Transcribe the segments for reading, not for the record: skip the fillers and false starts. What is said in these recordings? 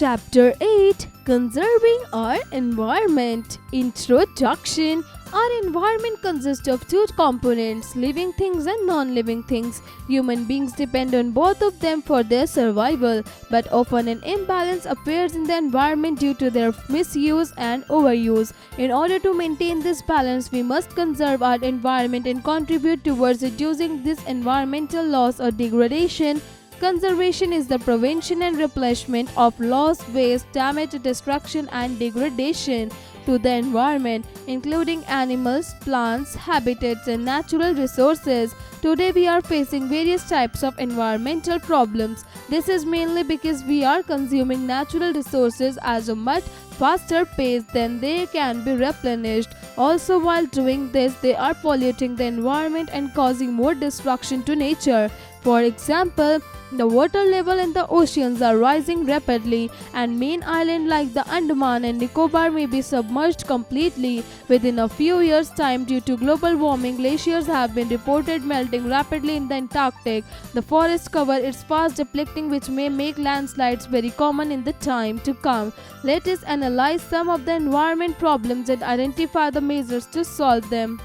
Chapter 8, Conserving Our Environment. Introduction. Our environment consists of two components, living things and non-living things. Human beings depend on both of them for their survival, but often an imbalance appears in the environment due to their misuse and overuse. In order to maintain this balance, we must conserve our environment and contribute towards reducing this environmental loss or degradation. Conservation is the prevention and replenishment of loss, waste, damage, destruction, and degradation to the environment, including animals, plants, habitats, and natural resources. Today, we are facing various types of environmental problems. This is mainly because we are consuming natural resources at a much faster pace than they can be replenished. Also, while doing this, they are polluting the environment and causing more destruction to nature. For example, the water level in the oceans are rising rapidly, and main islands like the Andaman and Nicobar may be submerged completely within a few years' time due to global warming. Glaciers have been reported melting rapidly in the Antarctic. The forest cover is fast depleting, which may make landslides very common in the time to come. Let us analyze some of the environment problems and identify the measures to solve them.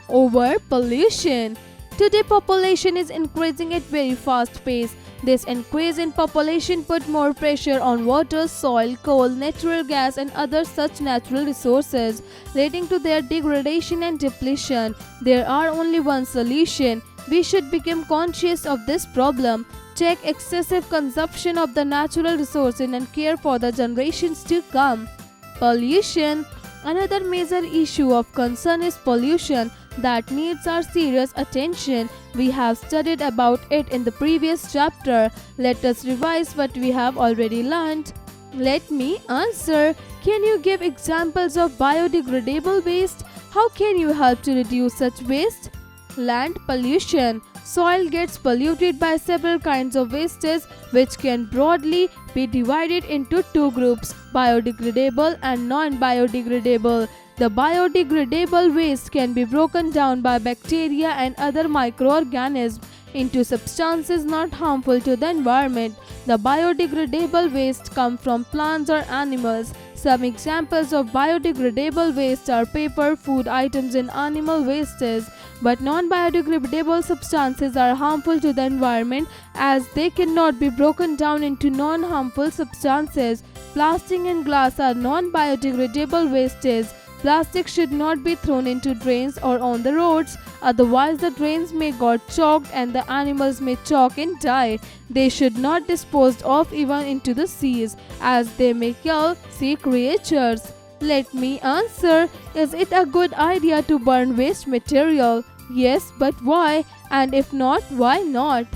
Overpollution. Today, population is increasing at very fast pace. This increase in population put more pressure on water, soil, coal, natural gas, and other such natural resources, leading to their degradation and depletion. There are only one solution. We should become conscious of this problem, check excessive consumption of the natural resources, and care for the generations to come. Pollution. Another major issue of concern is pollution that needs our serious attention. We have studied about it in the previous chapter. Let us revise what we have already learned. Let me answer. Can you give examples of biodegradable waste? How can you help to reduce such waste? Land pollution. Soil gets polluted by several kinds of wastes, which can broadly be divided into two groups, biodegradable and non-biodegradable. The biodegradable waste can be broken down by bacteria and other microorganisms into substances not harmful to the environment. The biodegradable waste come from plants or animals. Some examples of biodegradable waste are paper, food items, and animal wastes. But non-biodegradable substances are harmful to the environment as they cannot be broken down into non-harmful substances. Plastic and glass are non-biodegradable wastes. Plastic should not be thrown into drains or on the roads, otherwise the drains may get choked and the animals may choke and die. They should not disposed of even into the seas, as they may kill sea creatures. Let me answer. Is it a good idea to burn waste material? Yes, but why? And if not, why not?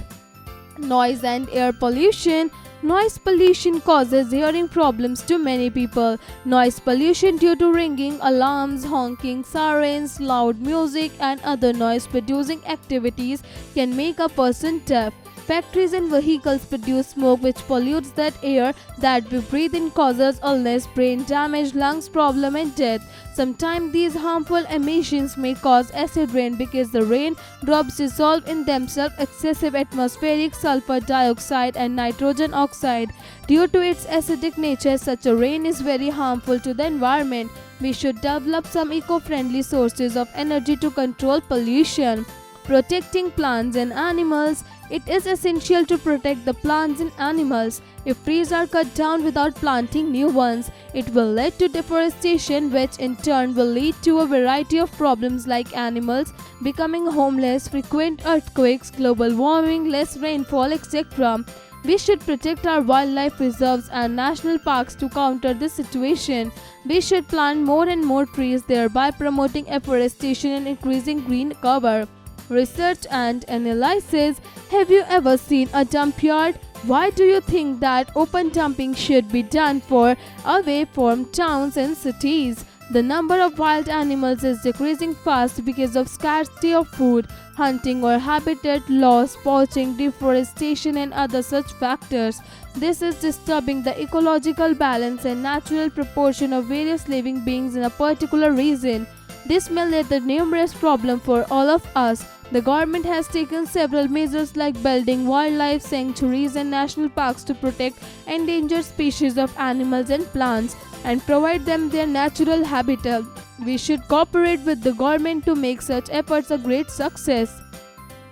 Noise and air pollution. Noise pollution causes hearing problems to many people. Noise pollution due to ringing, alarms, honking, sirens, loud music, and other noise-producing activities can make a person deaf. Factories and vehicles produce smoke which pollutes that air that we breathe in, causes illness, brain damage, lungs problem, and death. Sometimes these harmful emissions may cause acid rain because the rain drops dissolve in themselves excessive atmospheric sulfur dioxide and nitrogen oxide. Due to its acidic nature, such a rain is very harmful to the environment. We should develop some eco-friendly sources of energy to control pollution. Protecting plants and animals. It is essential to protect the plants and animals. If trees are cut down without planting new ones, it will lead to deforestation, which in turn will lead to a variety of problems like animals becoming homeless, frequent earthquakes, global warming, less rainfall, etc. We should protect our wildlife reserves and national parks to counter this situation. We should plant more and more trees, thereby promoting afforestation and increasing green cover. Research and analysis. Have you ever seen a dump yard? Why do you think that open dumping should be done for away from towns and cities? The number of wild animals is decreasing fast because of scarcity of food, hunting or habitat loss, poaching, deforestation, and other such factors. This is disturbing the ecological balance and natural proportion of various living beings in a particular region. This may lead to numerous problems for all of us. The government has taken several measures like building wildlife sanctuaries and national parks to protect endangered species of animals and plants and provide them their natural habitat. We should cooperate with the government to make such efforts a great success.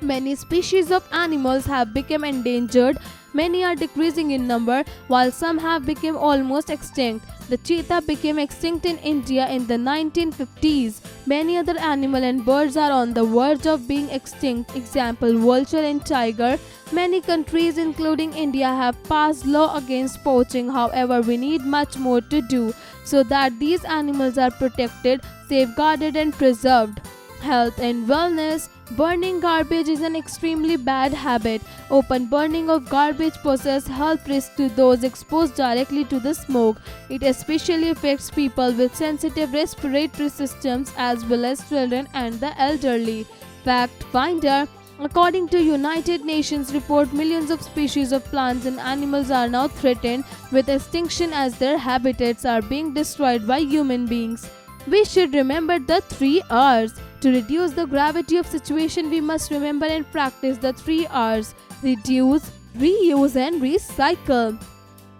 Many species of animals have become endangered. Many are decreasing in number, while some have become almost extinct. The cheetah became extinct in India in the 1950s. Many other animals and birds are on the verge of being extinct. Example, vulture and tiger. Many countries, including India, have passed law against poaching. However, we need much more to do so that these animals are protected, safeguarded, and preserved. Health and wellness. Burning garbage is an extremely bad habit. Open burning of garbage poses health risks to those exposed directly to the smoke. It especially affects people with sensitive respiratory systems as well as children and the elderly. Fact Finder. According to United Nations report, millions of species of plants and animals are now threatened with extinction as their habitats are being destroyed by human beings. We should remember the 3 R's. To reduce the gravity of situation, we must remember and practice the 3 R's: reduce, reuse, and recycle.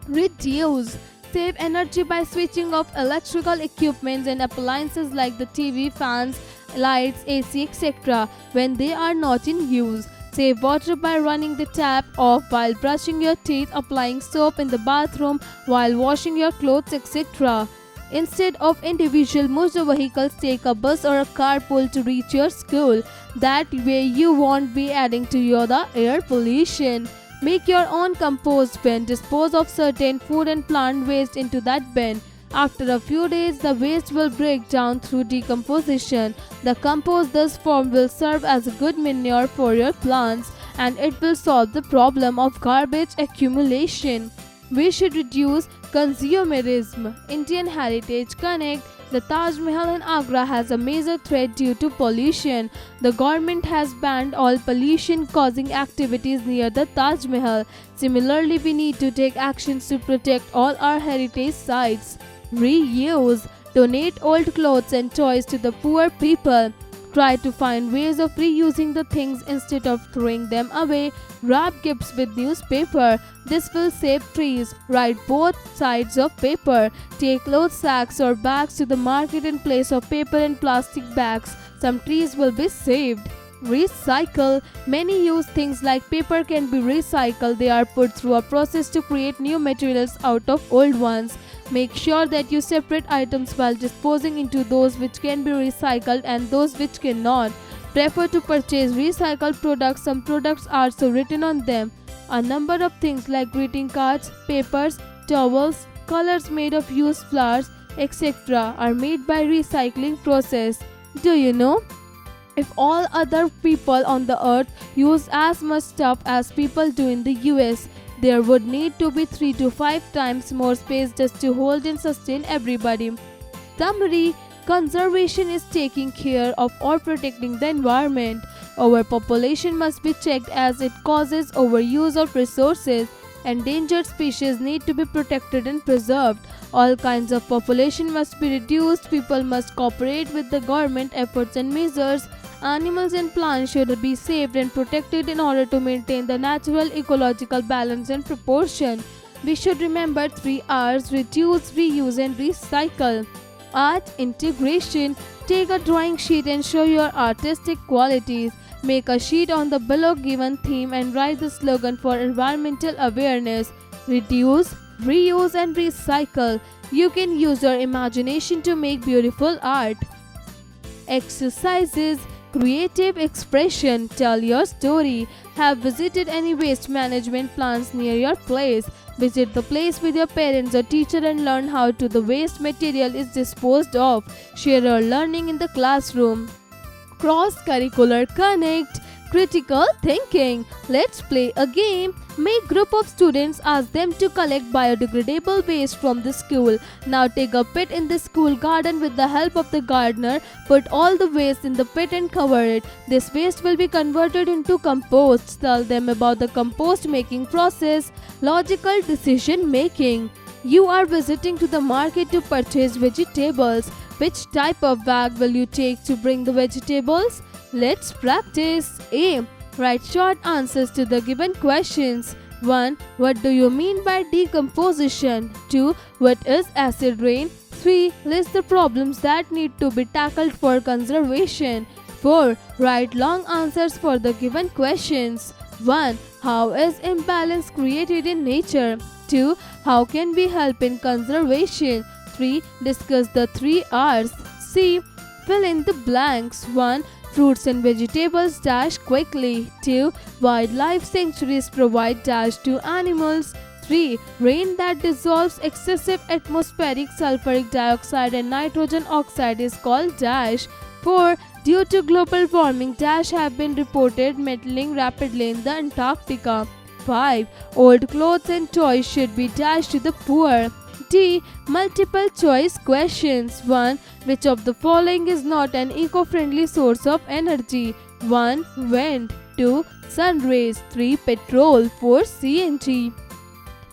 Reduce. Save energy by switching off electrical equipments and appliances like the TV, fans, lights, AC, etc. when they are not in use. Save water by running the tap off while brushing your teeth, applying soap in the bathroom while washing your clothes, etc. Instead of individual motor vehicles, take a bus or a carpool to reach your school. That way you won't be adding to the air pollution. Make your own compost bin. Dispose of certain food and plant waste into that bin. After a few days, the waste will break down through decomposition. The compost thus formed will serve as a good manure for your plants, and it will solve the problem of garbage accumulation. We should reduce consumerism. Indian Heritage Connect. The Taj Mahal in Agra has a major threat due to pollution. The government has banned all pollution causing activities near the Taj Mahal. Similarly, we need to take actions to protect all our heritage sites. Reuse. Donate old clothes and toys to the poor people. Try to find ways of reusing the things instead of throwing them away. Wrap gifts with newspaper. This will save trees. Write both sides of paper. Take cloth sacks or bags to the market in place of paper and plastic bags. Some trees will be saved. Recycle. Many used things like paper can be recycled. They are put through a process to create new materials out of old ones. Make sure that you separate items while disposing into those which can be recycled and those which cannot. Prefer to purchase recycled products. Some products are so written on them. A number of things like greeting cards, papers, towels, colors made of used flowers, etc. are made by recycling process. Do you know? If all other people on the earth use as much stuff as people do in the US, there would need to be 3 to 5 times more space just to hold and sustain everybody. Summary. Conservation is taking care of or protecting the environment. Overpopulation must be checked as it causes overuse of resources. Endangered species need to be protected and preserved. All kinds of population must be reduced. People must cooperate with the government efforts and measures. Animals and plants should be saved and protected in order to maintain the natural ecological balance and proportion. We should remember 3 R's: reduce, reuse, and recycle. Art integration. Take a drawing sheet and show your artistic qualities. Make a sheet on the below given theme and write the slogan for environmental awareness. Reduce, reuse, and recycle. You can use your imagination to make beautiful art. Exercises. Creative expression. Tell your story. Have visited any waste management plants near your place. Visit the place with your parents or teacher and learn how the waste material is disposed of. Share your learning in the classroom. Cross-curricular connect. Critical thinking. Let's play a game. Make group of students, ask them to collect biodegradable waste from the school. Now take a pit in the school garden with the help of the gardener. Put all the waste in the pit and cover it. This waste will be converted into compost. Tell them about the compost making process. Logical decision making. You are visiting to the market to purchase vegetables. Which type of bag will you take to bring the vegetables? Let's practice. A. Write short answers to the given questions. 1. What do you mean by decomposition? 2. What is acid rain? 3. List the problems that need to be tackled for conservation. 4. Write long answers for the given questions. 1. How is imbalance created in nature? 2. How can we help in conservation? 3. Discuss the 3 R's. C. Fill in the blanks. 1. Fruits and vegetables dash quickly. 2. Wildlife sanctuaries provide dash to animals. 3. Rain that dissolves excessive atmospheric sulfuric dioxide and nitrogen oxide is called dash. 4. Due to global warming, dash have been reported melting rapidly in the Antarctica. 5. Old clothes and toys should be dashed to the poor. D. Multiple choice questions. 1. Which of the following is not an eco-friendly source of energy? 1. Wind. 2. Sun rays. 3. Petrol. 4. CNG.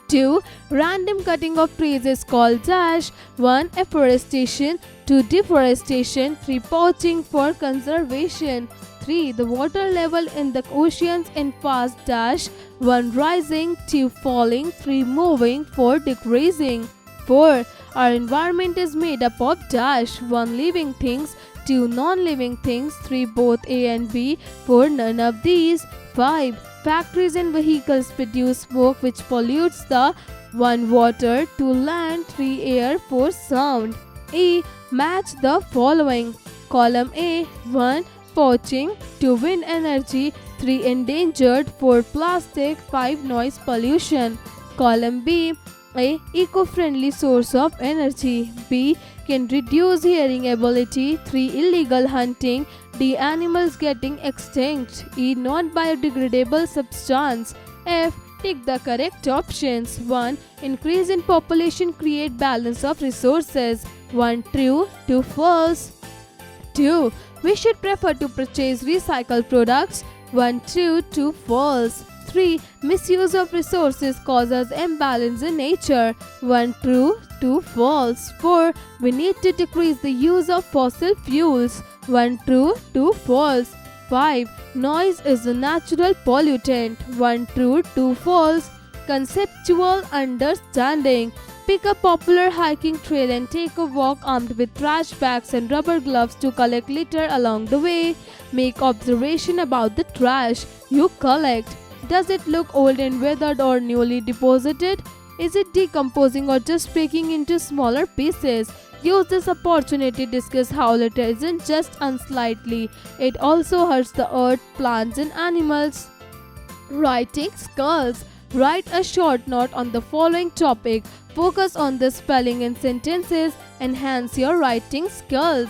2. Random cutting of trees is called dash. 1. Afforestation. 2. Deforestation. 3. Poaching. 4. Conservation. 3. The water level in the oceans in fast dash. 1. Rising. 2. Falling. 3. Moving. 4. Decreasing. 4. Our environment is made up of dash. 1. Living things. 2. Non-living things. 3. Both A and B. 4. None of these. 5. Factories and vehicles produce smoke which pollutes the 1. Water. 2. Land. 3. Air. 4. Sound. E. Match the following. Column A. 1. Poaching. 2. Wind energy. 3. Endangered. 4. Plastic. 5. Noise pollution. Column B. A. Eco-friendly source of energy. B. Can reduce hearing ability. 3. Illegal hunting. D. Animals getting extinct. E. Non-biodegradable substance. F. Take the correct options. 1. Increase in population create balance of resources. 1. True. 2. False. 2. We should prefer to purchase recycled products. 1. True. 2. False. 3. Misuse of resources causes imbalance in nature. 1. True. 2. False. 4. We need to decrease the use of fossil fuels. 1. True. 2. False. 5. Noise is a natural pollutant. 1. True. 2. False. Conceptual understanding. Pick a popular hiking trail and take a walk armed with trash bags and rubber gloves to collect litter along the way. Make observation about the trash you collect. Does it look old and weathered or newly deposited? Is it decomposing or just breaking into smaller pieces? Use this opportunity to discuss how litter isn't just unsightly, it also hurts the earth, plants and animals. Writing skills. Write a short note on the following topic. Focus on the spelling and sentences. Enhance your writing skills.